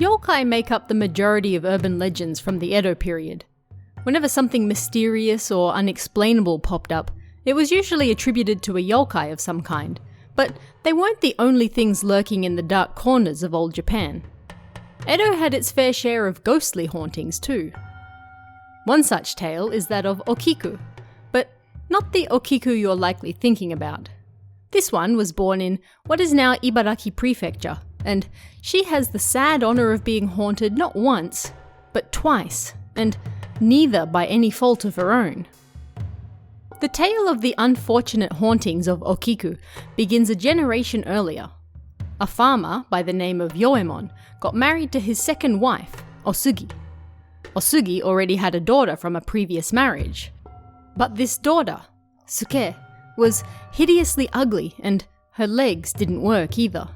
Yokai make up the majority of urban legends from the Edo period. Whenever something mysterious or unexplainable popped up, it was usually attributed to a yokai of some kind, but they weren't the only things lurking in the dark corners of old Japan. Edo had its fair share of ghostly hauntings too. One such tale is that of Okiku, but not the Okiku you're likely thinking about. This one was born in what is now Ibaraki Prefecture, and she has the sad honour of being haunted not once, but twice, and neither by any fault of her own. The tale of the unfortunate hauntings of Okiku begins a generation earlier. A farmer by the name of Yoemon got married to his second wife, Osugi. Osugi already had a daughter from a previous marriage. But this daughter, Suke, was hideously ugly and her legs didn't work either.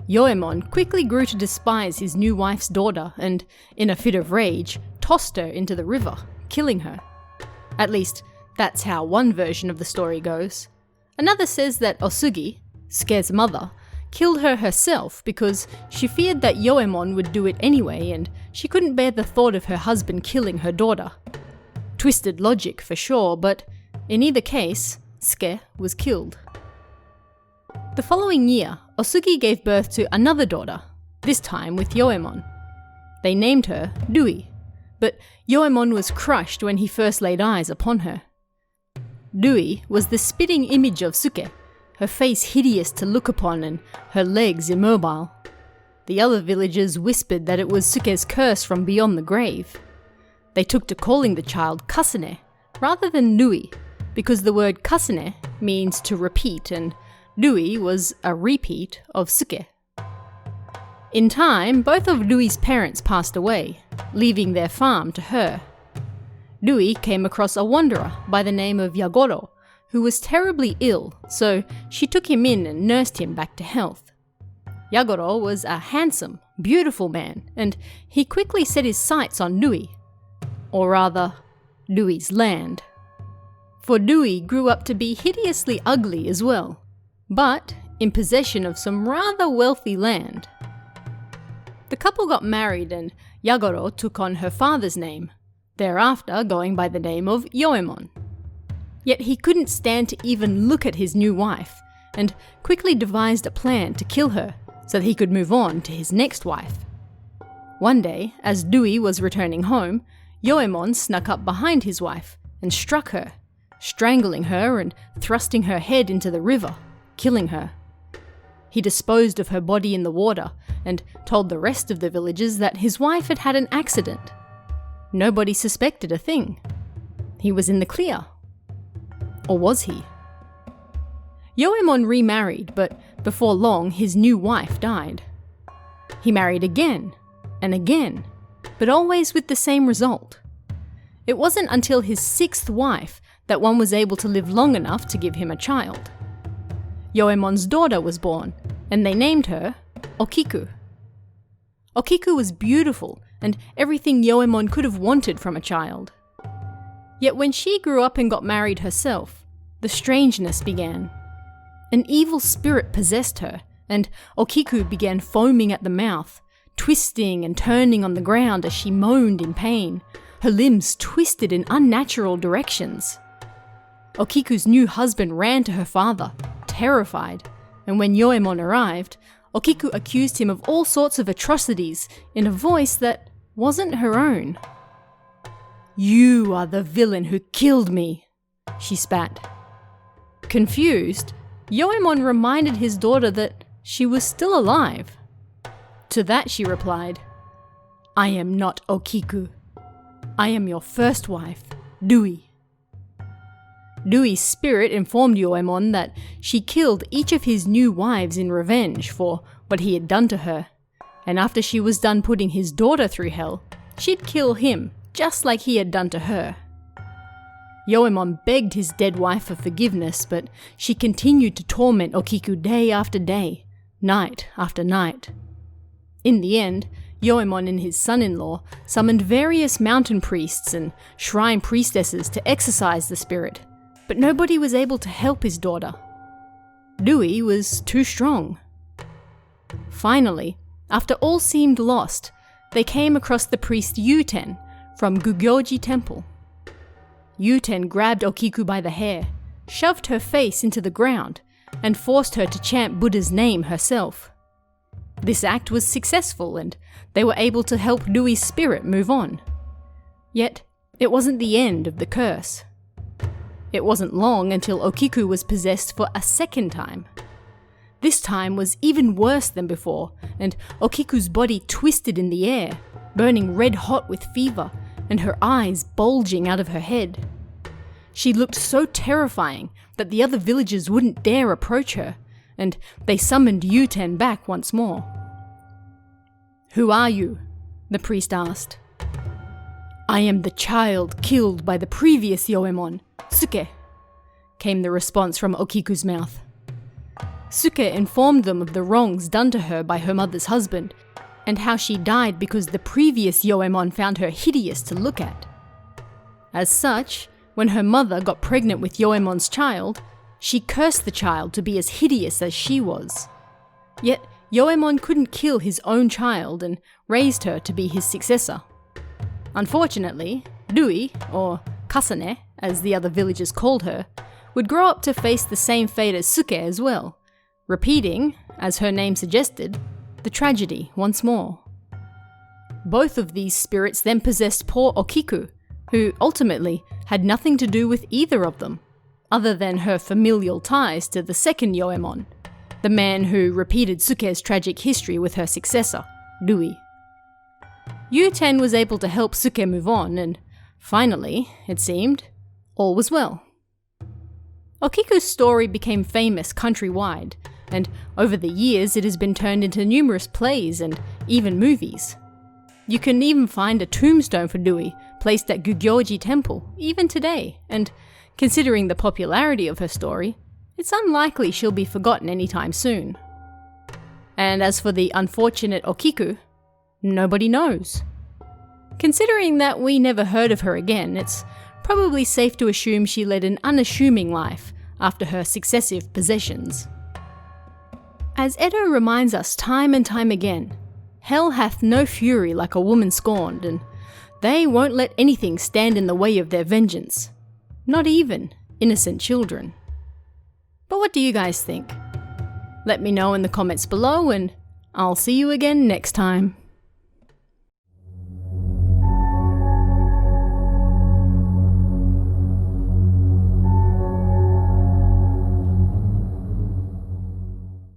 Yoemon quickly grew to despise his new wife's daughter and, in a fit of rage, tossed her into the river, killing her. At least, that's how one version of the story goes. Another says that Osugi, Suke's mother, killed her herself because she feared that Yoemon would do it anyway and she couldn't bear the thought of her husband killing her daughter. Twisted logic for sure, but in either case, Suke was killed. The following year, Osugi gave birth to another daughter, this time with Yoemon. They named her Dui, but Yoemon was crushed when he first laid eyes upon her. Dui was the spitting image of Suke, her face hideous to look upon and her legs immobile. The other villagers whispered that it was Suke's curse from beyond the grave. They took to calling the child Kasane rather than Dui, because the word Kasane means to repeat and Dui was a repeat of Suke. In time, both of Dui's parents passed away, leaving their farm to her. Dui came across a wanderer by the name of Yagoro, who was terribly ill, so she took him in and nursed him back to health. Yagoro was a handsome, beautiful man, and he quickly set his sights on Dui, or rather, Dui's land. For Dui grew up to be hideously ugly as well, but in possession of some rather wealthy land. The couple got married and Yagoro took on her father's name, thereafter going by the name of Yoemon. Yet he couldn't stand to even look at his new wife, and quickly devised a plan to kill her so that he could move on to his next wife. One day, as Dui was returning home, Yoemon snuck up behind his wife and struck her, strangling her and thrusting her head into the river, killing her. He disposed of her body in the water and told the rest of the villagers that his wife had had an accident. Nobody suspected a thing. He was in the clear. Or was he? Yoemon remarried, but before long his new wife died. He married again and again, but always with the same result. It wasn't until his sixth wife that one was able to live long enough to give him a child. Yoemon's daughter was born, and they named her Okiku. Okiku was beautiful and everything Yoemon could have wanted from a child. Yet when she grew up and got married herself, the strangeness began. An evil spirit possessed her, and Okiku began foaming at the mouth, twisting and turning on the ground as she moaned in pain, her limbs twisted in unnatural directions. Okiku's new husband ran to her father, terrified, and when Yoemon arrived, Okiku accused him of all sorts of atrocities in a voice that wasn't her own. "You are the villain who killed me," she spat. Confused, Yoemon reminded his daughter that she was still alive. To that she replied, "I am not Okiku. I am your first wife, Dui." Dui's spirit informed Yoemon that she killed each of his new wives in revenge for what he had done to her, and after she was done putting his daughter through hell, she'd kill him just like he had done to her. Yoemon begged his dead wife for forgiveness, but she continued to torment Okiku day after day, night after night. In the end, Yoemon and his son-in-law summoned various mountain priests and shrine priestesses to exorcise the spirit, but nobody was able to help his daughter. Dui was too strong. Finally, After all seemed lost, they came across the priest Yuten from Gugyoji Temple. Yuten grabbed Okiku by the hair, shoved her face into the ground, and forced her to chant Buddha's name herself. This act was successful, and they were able to help Dui's spirit move on. Yet, it wasn't the end of the curse. It wasn't long until Okiku was possessed for a second time. This time was even worse than before, and Okiku's body twisted in the air, burning red hot with fever, and her eyes bulging out of her head. She looked so terrifying that the other villagers wouldn't dare approach her, and they summoned Yuten back once more. "Who are you?" the priest asked. "I am the child killed by the previous Yoemon, Suke," came the response from Okiku's mouth. Suke informed them of the wrongs done to her by her mother's husband, and how she died because the previous Yoemon found her hideous to look at. As such, when her mother got pregnant with Yoemon's child, she cursed the child to be as hideous as she was. Yet, Yoemon couldn't kill his own child and raised her to be his successor. Unfortunately, Dui, or Kasane, as the other villagers called her, would grow up to face the same fate as Suke as well, repeating, as her name suggested, the tragedy once more. Both of these spirits then possessed poor Okiku, who ultimately had nothing to do with either of them, other than her familial ties to the second Yoemon, the man who repeated Suke's tragic history with her successor, Dui. Yuten was able to help Suke move on, and finally, it seemed, all was well. Okiku's story became famous countrywide, and over the years it has been turned into numerous plays and even movies. You can even find a tombstone for Dui placed at Gugyoji Temple, even today, and considering the popularity of her story, it's unlikely she'll be forgotten anytime soon. And as for the unfortunate Okiku, nobody knows. Considering that we never heard of her again, it's probably safe to assume she led an unassuming life after her successive possessions. As Edo reminds us time and time again, hell hath no fury like a woman scorned, and they won't let anything stand in the way of their vengeance, not even innocent children. But what do you guys think? Let me know in the comments below, and I'll see you again next time.